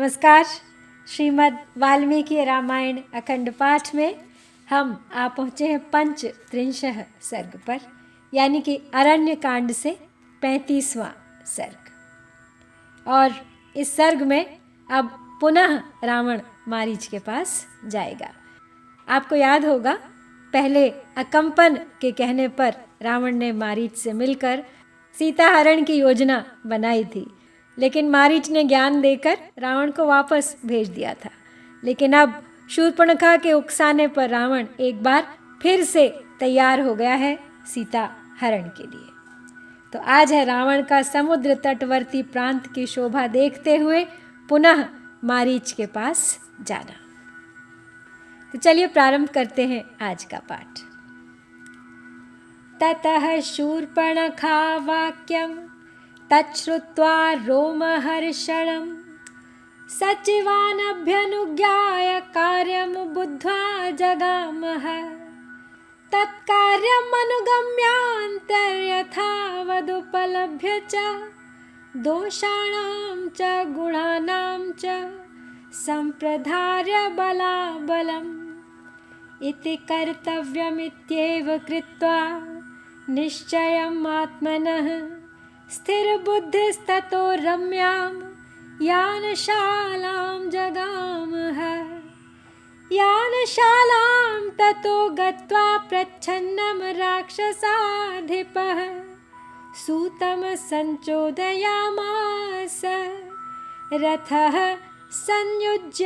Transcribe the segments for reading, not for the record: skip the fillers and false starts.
नमस्कार। श्रीमद् वाल्मीकि रामायण अखंड पाठ में हम आ पहुँचे हैं पंचत्रिंशः सर्ग पर, यानी कि अरण्य कांड से 35वां सर्ग। और इस सर्ग में अब पुनः रावण मारीच के पास जाएगा। आपको याद होगा, पहले अकंपन के कहने पर रावण ने मारीच से मिलकर सीता हरण की योजना बनाई थी, लेकिन मारीच ने ज्ञान देकर रावण को वापस भेज दिया था। लेकिन अब शूर्पणखा के उकसाने पर रावण एक बार फिर से तैयार हो गया है सीता हरण के लिए। तो आज है रावण का समुद्र तटवर्ती प्रांत की शोभा देखते हुए पुनः मारीच के पास जाना। तो चलिए प्रारंभ करते हैं आज का पाठ। ततः शूर्पणखा वाक्यम तच्छ्रुत्वा रोमहर्षणं सचिवानभ्यनुज्ञाय कार्यं बुद्ध्वा जगामः। तत्कार्यमनुगम्यान्तर्यथावदुपलभ्य च दोषाणां च गुणानां च सम्प्रधार्य बलाबलम् इति कर्तव्यमित्येव कृत्वा निश्चयम् आत्मनः स्थिरबुद्धिस्ततो रम्यां यानशालां जगामः। यानशालां ततो गत्वा प्रच्छन्नं राक्षसाधिपः सूतं सञ्चोदयामास रथः संयुज्यतामिति।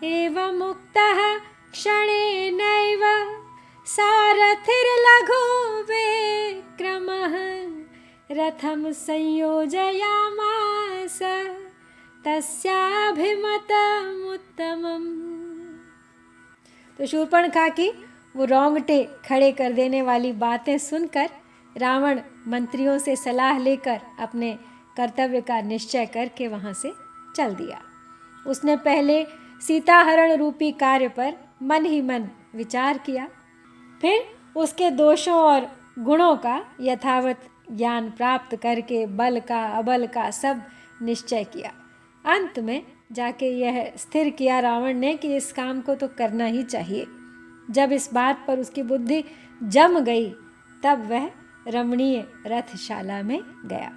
एवमुक्तः क्षणेनैव सारथिर्लघु विक्रमः रथं संयोजयामास तस्याभिमतमुत्तमम्। तो शूर्पणखा की वो रोंगटे खड़े कर देने वाली बातें सुनकर रावण मंत्रियों से सलाह लेकर अपने कर्तव्य का निश्चय करके वहाँ से चल दिया। उसने पहले सीताहरण रूपी कार्य पर मन ही मन विचार किया, फिर उसके दोषों और गुणों का यथावत ज्ञान प्राप्त करके बल का अबल का सब निश्चय किया। अंत में जाके यह स्थिर किया रावण ने कि इस काम को तो करना ही चाहिए। जब इस बात पर उसकी बुद्धि जम गई तब वह रमणीय रथशाला में गया।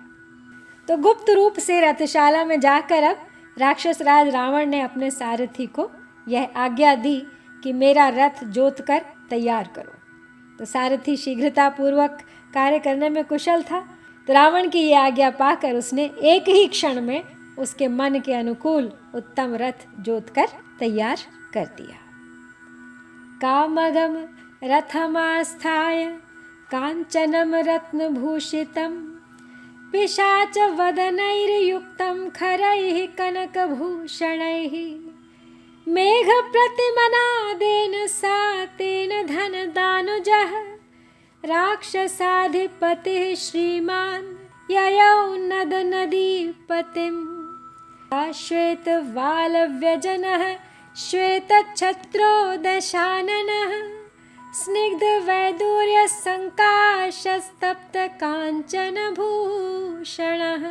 तो गुप्त रूप से रथशाला में जाकर अब राक्षस राज रावण ने अपने सारथी को यह आज्ञा दी कि मेरा रथ जोत कर तैयार करो। तो सारथी शीघ्रतापूर्वक कार्य करने में कुशल था। तो रावण की यह आज्ञा पाकर उसने एक ही क्षण में उसके मन के अनुकूल उत्तम रथ जोत कर तैयार कर दिया। कामगम रथमास्थाय कांचनम रत्नभूषितं पिशाच वदनैर्युक्तं खरैः कनकभूषणैः मेघप्रतिमनादेन सा तेन धनदानुजः राक्षसाधिपतिः श्रीमान् ययौ नदनदीपतिम्। श्वेतवालव्यजनः श्वेतच्छत्रो दशाननः स्निग्धवैदूर्यसङ्काशस्तप्तकाञ्चनभूषणः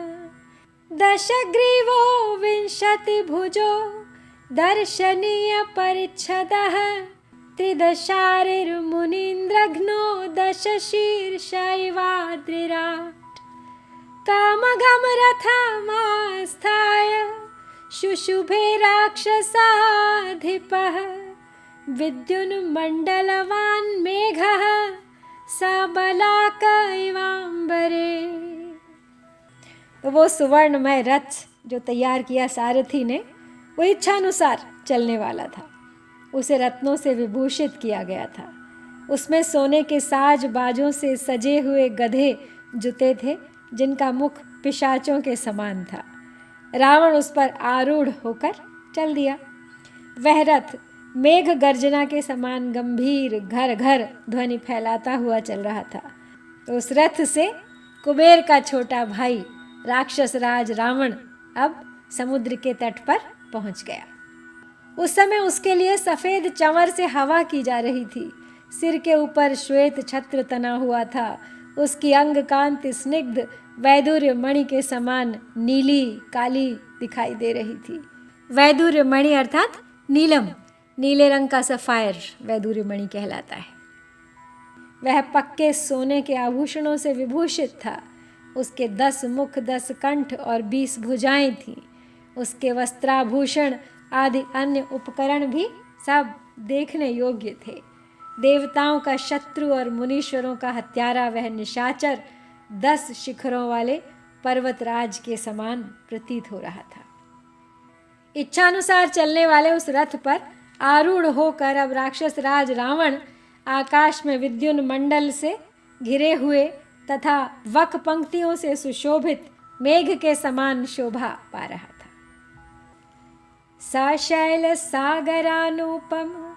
दशग्रीवो विंशतिभुजो दर्शनीयपरिच्छदः त्रिदशारिर्मुनीन्द्रघ्नो दशशीर्षैवाद्रिराट्। कामघमरथमास्थाय शुशुभे राक्षसाधिपः विद्युन्मण्डलवान् मेघः सबलाक इवाम्बरे। तो वो सुवर्णमय रथ जो तैयार किया सारथी ने वो इच्छानुसार चलने वाला था। उसे रत्नों से विभूषित किया गया था। उसमें सोने के साज बाजों से सजे हुए गधे जुते थे जिनका मुख पिशाचों के समान था। रावण उस पर आरूढ़ होकर चल दिया। वह रथ मेघ गर्जना के समान गंभीर घर घर ध्वनि फैलाता हुआ चल रहा था। तो उस रथ से कुबेर का छोटा भाई राक्षस राज रावण अब समुद्र के तट पर पहुंच गया। उस समय उसके लिए सफ़ेद चंवर से हवा की जा रही थी। सिर के ऊपर श्वेत छत्र तना हुआ था। उसकी अंग कांति स्निग्ध वैदूर्य मणि के समान नीली काली दिखाई दे रही थी। वैदूर्य मणि अर्थात नीलम, नीले रंग का सफायर वैदूर्य मणि कहलाता है। वह पक्के सोने के आभूषणों से विभूषित था। उसके 10 मुख, 10 कंठ और 20 भुजाएं थीं। उसके वस्त्राभूषण आदि अन्य उपकरण भी सब देखने योग्य थे। देवताओं का शत्रु और मुनीश्वरों का हत्यारा वह निशाचर 10 शिखरों वाले पर्वतराज के समान प्रतीत हो रहा था। इच्छानुसार चलने वाले उस रथ पर आरूढ़ होकर अब राक्षस राज रावण आकाश में विद्युन मंडल से घिरे हुए तथा वक पंक्तियों से सुशोभित मेघ के समान शोभा पा रहा था। सशैल सागरानुपम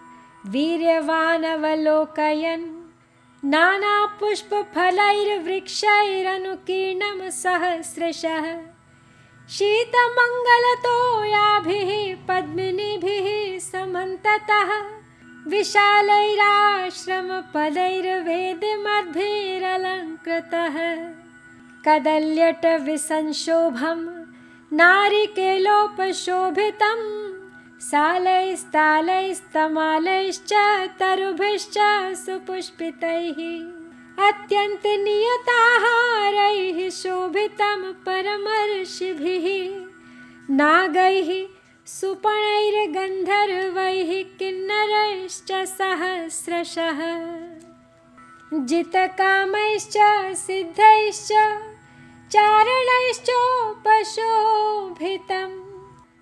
वीर्यवानवलोकयन् नाना पुष्प फलैर्वृक्षैरनुकीर्णं सहस्रशः शीतमङ्गलतोयाभिः पद्मिनीभिः समन्ततः विशालैराश्रमपदैर्वेदमद्भिरलङ्कृतः कदल्यटविसंशोभं नारिकेलोपशोभितं सालैस्तालैस्तमालैश्च तरुभिश्च सुपुष्पितैः अत्यन्तनियताहारैः शोभितं परमर्षिभिः नागैः सुपर्णैर्गन्धर्वैः किन्नरैश्च सहस्रशः जितकामैश्च सिद्धैश्च चारणैश्चोपशोभितम्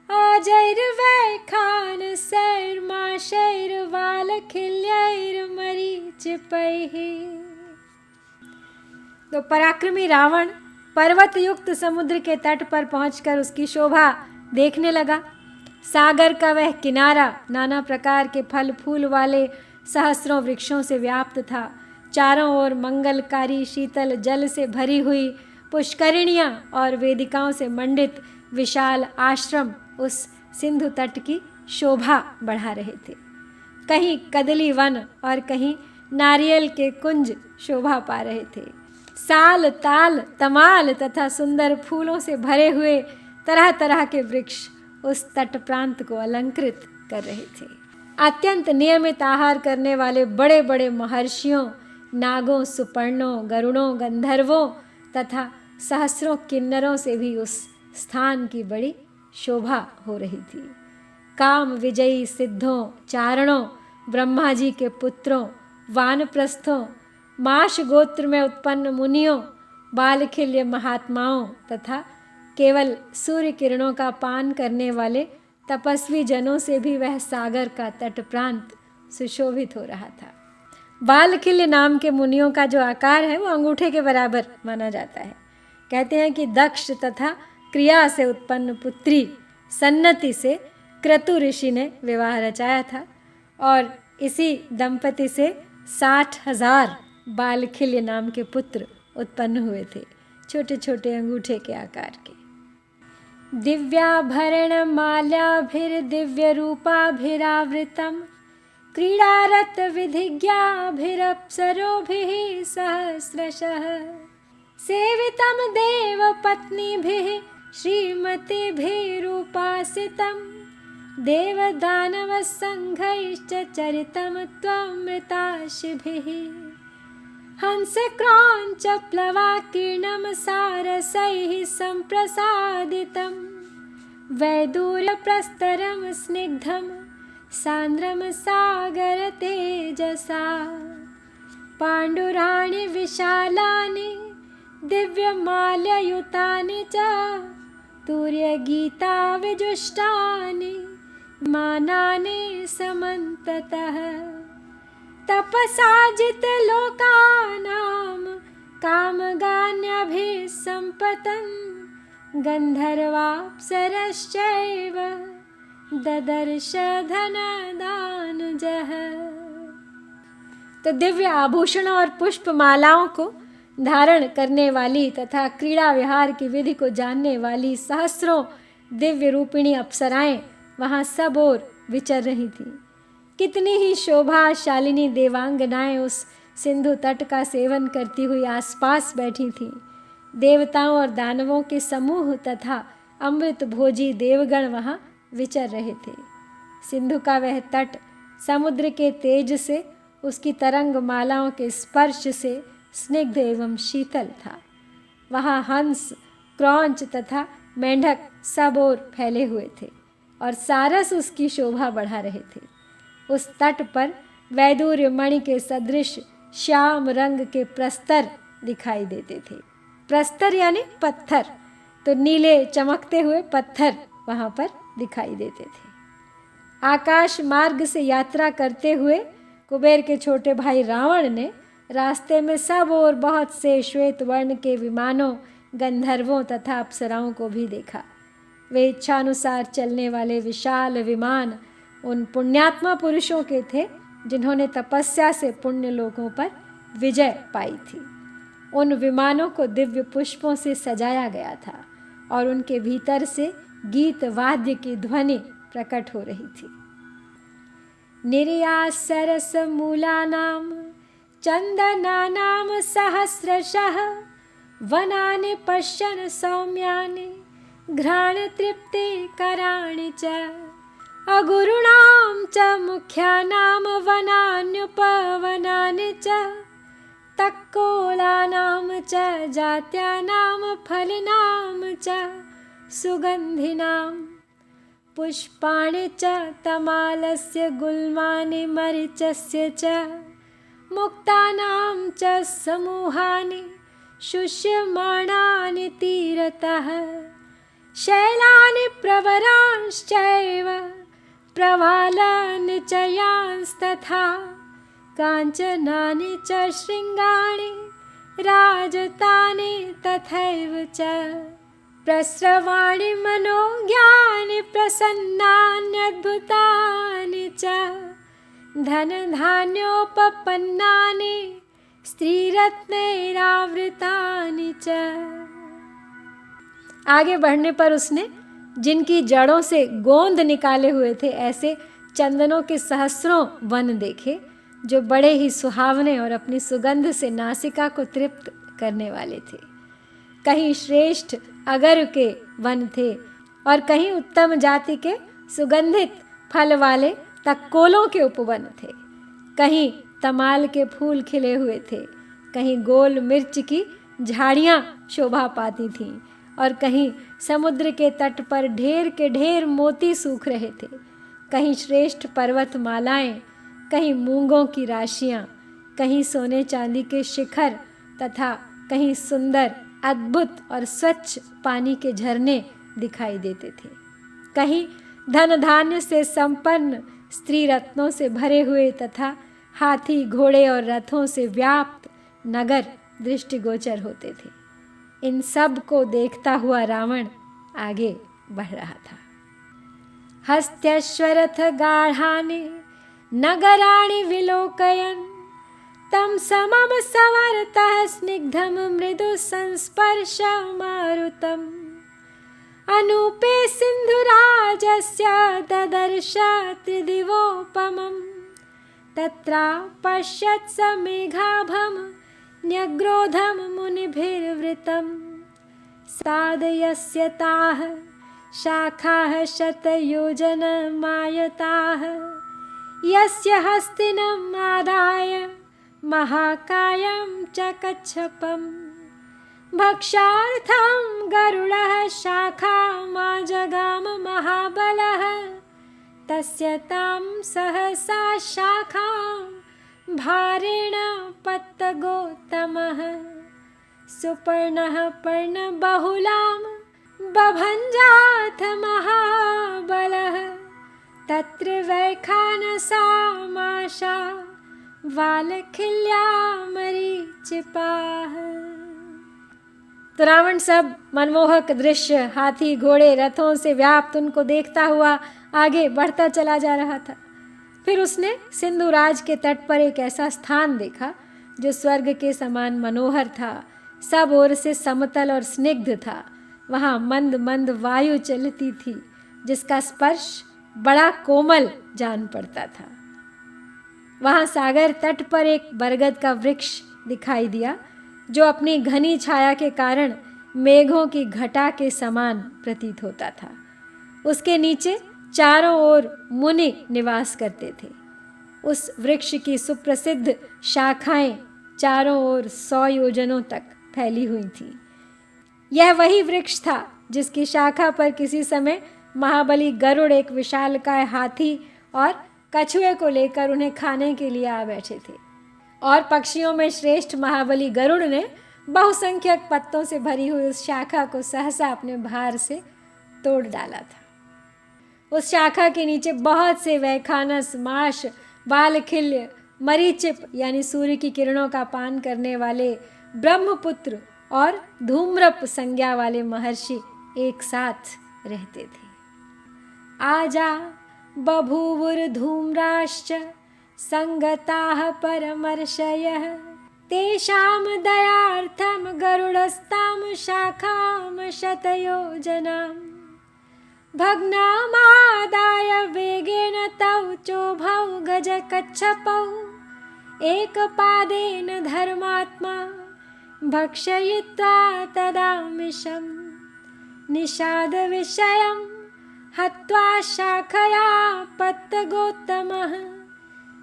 अजैर्वैखानसैर्माशैर्वालखिल्यैर्मरीचिपैः। तो पराक्रमी रावण पर्वत युक्त समुद्र के तट पर पहुंचकर उसकी शोभा देखने लगा। सागर का वह किनारा नाना प्रकार के फल फूल वाले सहस्रों वृक्षों से व्याप्त था। चारों ओर मंगलकारी शीतल जल से भरी हुई पुष्करिणियाँ और वेदिकाओं से मंडित विशाल आश्रम उस सिंधु तट की शोभा बढ़ा रहे थे। कहीं कदली वन और कहीं नारियल के कुंज शोभा पा रहे थे। साल, ताल, तमाल तथा सुंदर फूलों से भरे हुए तरह तरह के वृक्ष उस तट प्रांत को अलंकृत कर रहे थे। अत्यंत नियमित आहार करने वाले बड़े बड़े महर्षियों, नागों, सुपर्णों, गरुड़ों, गंधर्वों तथा सहस्रों किन्नरों से भी उस स्थान की बड़ी शोभा हो रही थी। काम विजयी सिद्धों, चारणों, ब्रह्मा जी के पुत्रों, वानप्रस्थों, माश गोत्र में उत्पन्न मुनियों, बालखिल्य महात्माओं तथा केवल सूर्य किरणों का पान करने वाले तपस्वी जनों से भी वह सागर का तट प्रांत सुशोभित हो रहा था। बालखिल्य नाम के मुनियों का जो आकार है वो अंगूठे के बराबर माना जाता है। कहते हैं कि दक्ष तथा क्रिया से उत्पन्न पुत्री सन्नति से क्रतु ऋषि ने विवाह रचाया था और इसी दंपति से 60,000 बालखिल्य नाम के पुत्र उत्पन्न हुए थे, छोटे छोटे अंगूठे के आकार के। दिव्याभरणमाल्याभिर्दिव्यरूपाभिरावृतं क्रीडारतविधिज्ञाभिरप्सरोभिः सहस्रशः सेवितं देवपत्नीभिः श्रीमतीभिरुपासितं देवदानवसङ्घैश्च चरितं त्वमृताशिभिः हंसक्राञ्च प्लवाकीर्णं सारसैः सम्प्रसादितं वैदूर्यप्रस्तरं स्निग्धं सान्द्रं सागरतेजसा पाण्डुराणि विशालानि दिव्यमाल्ययुतानि च तुर्यगीताविजुष्टानि मानानि समन्ततः तपसाजितलोकानां कामगान्यभिः सम्पतन् गन्धर्वाप्सरश्चैव ददर्श धनदानजः। तो दिव्य आभूषणों और पुष्प मालाओं को धारण करने वाली तथा क्रीड़ा विहार की विधि को जानने वाली सहस्रों दिव्य रूपिणी अप्सराएं वहाँ सब ओर विचर रही थीं। कितनी ही शोभाशालिनी देवांगनाएं उस सिंधु तट का सेवन करती हुई आसपास बैठी थीं। देवताओं और दानवों के समूह तथा अमृत भोजी देवगण वहाँ विचर रहे थे। सिंधु का वह तट समुद्र के तेज से, उसकी तरंग मालाओं के स्पर्श से स्निग्ध एवं शीतल था। वहाँ हंस, क्रौंच तथा मेंढक सब ओर फैले हुए थे और सारस उसकी शोभा बढ़ा रहे थे। उस तट पर वैदूर्य मणि के सदृश श्याम रंग के प्रस्तर दिखाई देते थे। प्रस्तर यानी पत्थर, तो नीले चमकते हुए पत्थर वहाँ पर दिखाई देते थे। आकाश मार्ग से यात्रा करते हुए कुबेर के छोटे भाई रावण ने रास्ते में सब और बहुत से श्वेत वर्ण के विमानों, गंधर्वों तथा अप्सराओं को भी देखा। वे इच्छानुसार चलने वाले विशाल विमान उन पुण्यात्मा पुरुषों के थे जिन्होंने तपस्या से पुण्य लोकों पर विजय पाई थी। उन विमानों को दिव्य पुष्पों से सजाया गया था और उनके भीतर से गीत वाद्य की ध्वनि प्रकट हो रही थी। निर्यास सरस मूलानां चंदनानां सहस्रशः वनानि पश्यन् सौम्यानि घ्राणतृप्ति कराणि च अगुरुणां च मुख्यानां वनान्युपवनानि च तक्कोलानां च जात्यानां फलिनां च सुगन्धिनां पुष्पाणि च तमालस्य गुल्मानि मरीचस्य च मुक्तानां च समूहानि शुष्यमाणानि तीरतः शैलानि प्रवरांश्चैव प्रवालानि च यांस्तथा काञ्चनानि च शृङ्गाणि राजतानि तथैव च प्रस्रवाणि मनोज्ञानि प्रसन्नान्यद्भुतानि च धनधान्योपपन्नानि स्त्रीरत्नैरावृतानि च। आगे बढ़ने पर उसने जिनकी जड़ों से गोंद निकाले हुए थे ऐसे चंदनों के सहस्रों वन देखे जो बड़े ही सुहावने और अपनी सुगंध से नासिका को तृप्त करने वाले थे। कहीं श्रेष्ठ अगर के वन थे और कहीं उत्तम जाति के सुगंधित फल वाले तक्कोलों के उपवन थे। कहीं तमाल के फूल खिले हुए थे, कहीं गोल मिर्च की झाड़ियाँ शोभा पाती थीं और कहीं समुद्र के तट पर ढेर के ढेर मोती सूख रहे थे। कहीं श्रेष्ठ पर्वत मालाएं, कहीं मूंगों की राशियाँ, कहीं सोने चांदी के शिखर तथा कहीं सुंदर अद्भुत और स्वच्छ पानी के झरने दिखाई देते थे। कहीं धन धान्य से संपन्न स्त्री रत्नों से भरे हुए तथा हाथी, घोड़े और रथों से व्याप्त नगर दृष्टिगोचर होते थे। इन सब को देखता हुआ रावण आगे बढ़ रहा था। हस्त्यश्वरथ गाढ़ानि नगराणि विलोकयन् तं समम सवर्तः स्निग्धं मृदु संस्पर्शमारुतम् अनूपे सिन्धुराजस्य ददर्श त्रिदिवोपमं तत्रा पश्यत् स मेघाभं न्यग्रोधं मुनिभिर्वृतं सादयस्य ताः शाखाः शतयोजनमायताः यस्य हस्तिनम् आदाय महाकायं च कच्छपम् भक्षार्थं गरुडः शाखामाजगाम महाबलः तस्य तां सहसा शाखां भारेण पत्तगोत्तमः सुपर्णः पर्णबहुलां बभञ्जाथ महाबलः तत्र वैखानसामाशा वालखिल्या मरीचिपाः। तो रावण सब मनमोहक दृश्य हाथी, घोड़े, रथों से व्याप्त उनको देखता हुआ आगे बढ़ता चला जा रहा था। फिर उसने सिंधुराज के तट पर एक ऐसा स्थान देखा जो स्वर्ग के समान मनोहर था, सब ओर से समतल और स्निग्ध था। वहाँ मंद मंद वायु चलती थी जिसका स्पर्श बड़ा कोमल जान पड़ता था। वहाँ सागर तट पर एक बरगद का वृक्ष दिखाई दिया जो अपनी घनी छाया के कारण मेघों की घटा के समान प्रतीत होता था। उसके नीचे चारों ओर मुनि निवास करते थे। उस वृक्ष की सुप्रसिद्ध शाखाएं चारों ओर 100 योजनों तक फैली हुई थी। यह वही वृक्ष था जिसकी शाखा पर किसी समय महाबली गरुड़ एक विशालकाय हाथी और कछुए को लेकर उन्हें खाने के लिए आ बैठे थे। और पक्षियों में श्रेष्ठ महाबली गरुड़ ने बहुसंख्यक पत्तों से भरी हुई उस शाखा को सहसा अपने भार से तोड़ डाला था। उस शाखा के नीचे बहुत से वैखानस, माश, बालखिल्य, मरीचिप यानी सूर्य की किरणों का पान करने वाले ब्रह्मपुत्र और धूम्रप संज्ञा वाले महर्षि एक साथ रहते थे। आजा बभूवुर धूम्राश्च संगताः परमर्षयः तेषां दयार्थं गरुडस्तां शाखां शतयोजनां भग्नामादाय वेगेन तौ चोभौ गजकच्छपौ एकपादेन धर्मात्मा भक्षयित्वा तदामिषं निषादविषयं हत्वा शाखया पत्तगोत्तमः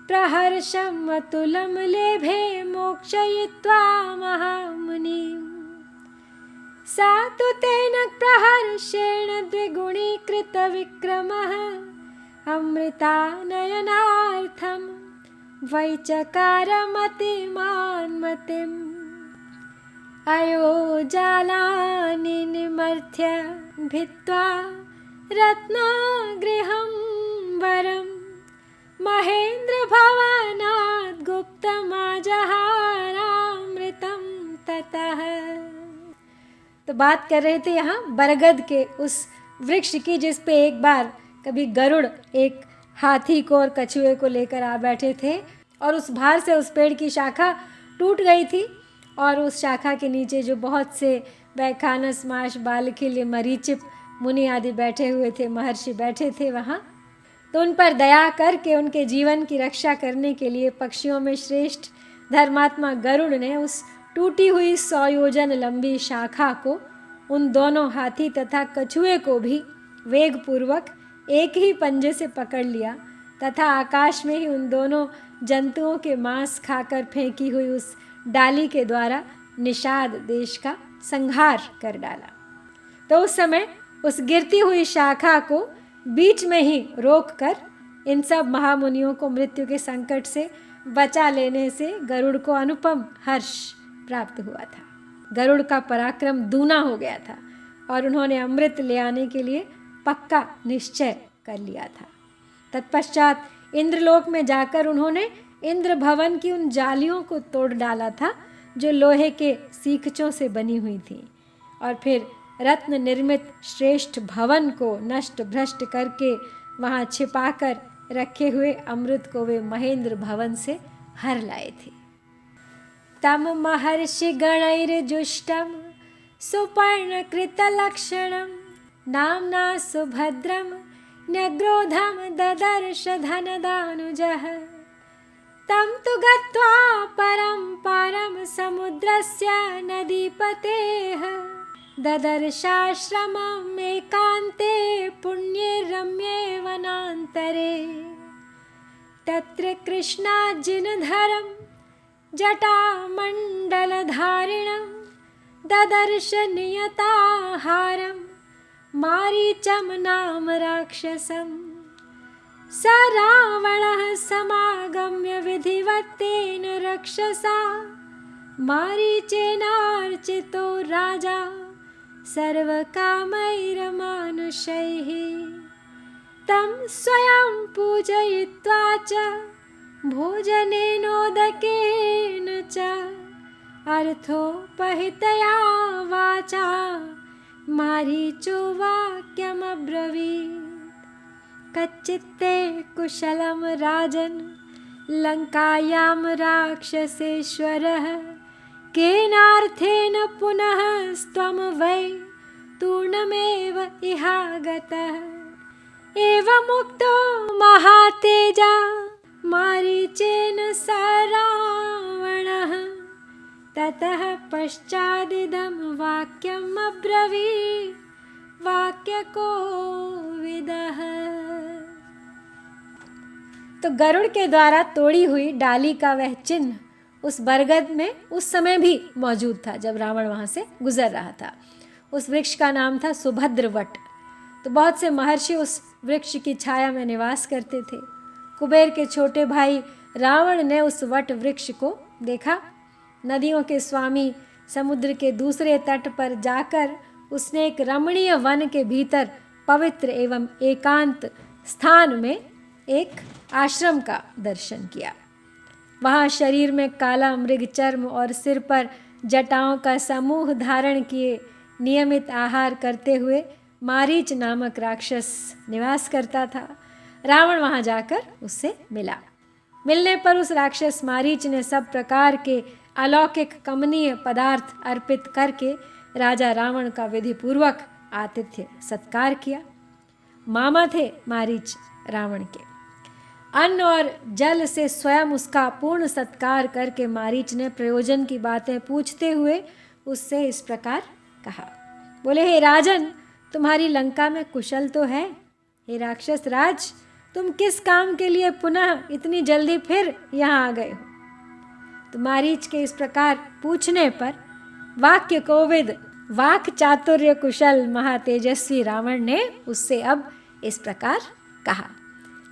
प्रहर्षम् अतुलं लेभे मोक्षयित्वा महामुनिम्। सा तु तेन प्रहर्षेण द्विगुणीकृतविक्रमः अमृतानयनार्थं वैचकारमतिमान्मतिम् अयोजालानि निमर्थ्य भित्त्वा रत्नगृहं वरम् महेंद्र भवनात् गुप्तमाजहारामृतं ततः। तो बात कर रहे थे यहाँ बरगद के उस वृक्ष की जिस पे एक बार कभी गरुड़ एक हाथी को और कछुए को लेकर आ बैठे थे और उस भार से उस पेड़ की शाखा टूट गई थी और उस शाखा के नीचे जो बहुत से वैखानस, माश, बालखिल्य, मरीचिप मुनि आदि बैठे हुए थे, महर्षि बैठे थे वहाँ। तो उन पर दया करके उनके जीवन की रक्षा करने के लिए पक्षियों में श्रेष्ठ धर्मात्मा गरुड़ ने उस टूटी हुई 100 योजन लंबी शाखा को उन दोनों हाथी तथा कछुए को भी वेगपूर्वक एक ही पंजे से पकड़ लिया तथा आकाश में ही उन दोनों जंतुओं के मांस खाकर फेंकी हुई उस डाली के द्वारा निषाद देश का संहार कर डाला। तो उस समय उस गिरती हुई शाखा को बीच में ही रोककर इन सब महामुनियों को मृत्यु के संकट से बचा लेने से गरुड़ को अनुपम हर्ष प्राप्त हुआ था। गरुड़ का पराक्रम दूना हो गया था और उन्होंने अमृत ले आने के लिए पक्का निश्चय कर लिया था। तत्पश्चात इंद्रलोक में जाकर उन्होंने इंद्र भवन की उन जालियों को तोड़ डाला था जो लोहे के सीखचों से बनी हुई थी और फिर रत्न निर्मित श्रेष्ठ भवन को नष्ट भ्रष्ट करके वहाँ छिपाकर रखे हुए अमृत को वे महेंद्र भवन से हर लाए थे। तम महर्षि गणैर्जुष्टम सुपर्णकृतलक्षणं नाम्ना सुभद्रम न्यग्रोधम ददर्श धनदानुजः तं तु गत्वा परं पारं समुद्रस्य नदीपतेः ददर्शाश्रमम् एकान्ते पुण्ये रम्ये वनान्तरे तत्र कृष्णार्जुनधरं जटामण्डलधारिणं ददर्श नियताहारं मारीचं नाम राक्षसम् स रावणः समागम्य विधिवत्तेन रक्षसा मारीचेनार्चितो राजा सर्वकामैर्मानुषैः तं स्वयं पूजयित्वा च भोजनेनोदकेन च अर्थोपहितया वाचा मारीचो वाक्यमब्रवीत् कच्चित्ते कुशलं राजन् लङ्कायां राक्षसेश्वरः केनार्थेन पुनः स्त्वं वै तूर्णमेव इहागतः एवमुक्तो महातेजा मारीचेन स रावणः ततः पश्चादिदं वाक्यम् अब्रवीत् वाक्यकोविदः। तो गरुड़ के द्वारा तोड़ी हुई डाली का वह चिन्ह उस बरगद में उस समय भी मौजूद था जब रावण वहाँ से गुजर रहा था। उस वृक्ष का नाम था सुभद्र वट। तो बहुत से महर्षि उस वृक्ष की छाया में निवास करते थे। कुबेर के छोटे भाई रावण ने उस वट वृक्ष को देखा। नदियों के स्वामी समुद्र के दूसरे तट पर जाकर उसने एक रमणीय वन के भीतर पवित्र एवं एकांत स्थान में एक आश्रम का दर्शन किया। वहाँ शरीर में काला मृग चर्म और सिर पर जटाओं का समूह धारण किए नियमित आहार करते हुए मारीच नामक राक्षस निवास करता था। रावण वहाँ जाकर उससे मिला। मिलने पर उस राक्षस मारीच ने सब प्रकार के अलौकिक कमनीय पदार्थ अर्पित करके राजा रावण का विधिपूर्वक आतिथ्य सत्कार किया। मामा थे मारीच रावण के। अन्न और जल से स्वयं उसका पूर्ण सत्कार करके मारीच ने प्रयोजन की बातें पूछते हुए उससे इस प्रकार कहा। बोले, हे राजन, तुम्हारी लंका में कुशल तो है? हे राक्षस राज, तुम किस काम के लिए पुनः इतनी जल्दी फिर यहाँ आ गए हो? तो मारीच के इस प्रकार पूछने पर वाक्य कोविद, वाक चातुर्य कुशल महातेजस्वी रावण ने उससे अब इस प्रकार कहा।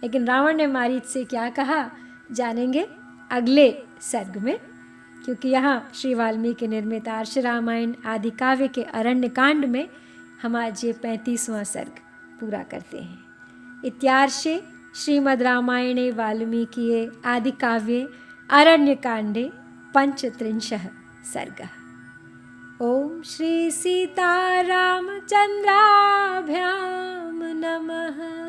लेकिन रावण ने मारीच से क्या कहा जानेंगे अगले सर्ग में, क्योंकि यहाँ श्री वाल्मीकि निर्मित आर्ष रामायण आदि काव्य के अरण्य कांड में हम आज ये 35वां सर्ग पूरा करते हैं। इत्यार्षे श्रीमद् रामायणे वाल्मीकिये आदि काव्ये अरण्य कांडे 35 सर्गः। ओम श्री सीतारामचंद्राभ्याम नमः।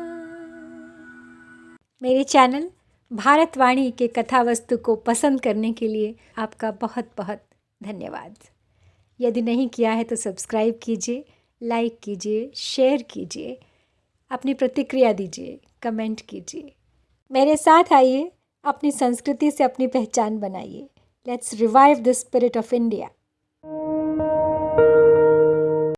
मेरे चैनल भारतवाणी के कथा वस्तु को पसंद करने के लिए आपका बहुत बहुत धन्यवाद। यदि नहीं किया है तो सब्सक्राइब कीजिए, लाइक कीजिए, शेयर कीजिए, अपनी प्रतिक्रिया दीजिए, कमेंट कीजिए। मेरे साथ आइए, अपनी संस्कृति से अपनी पहचान बनाइए। Let's revive the spirit of India.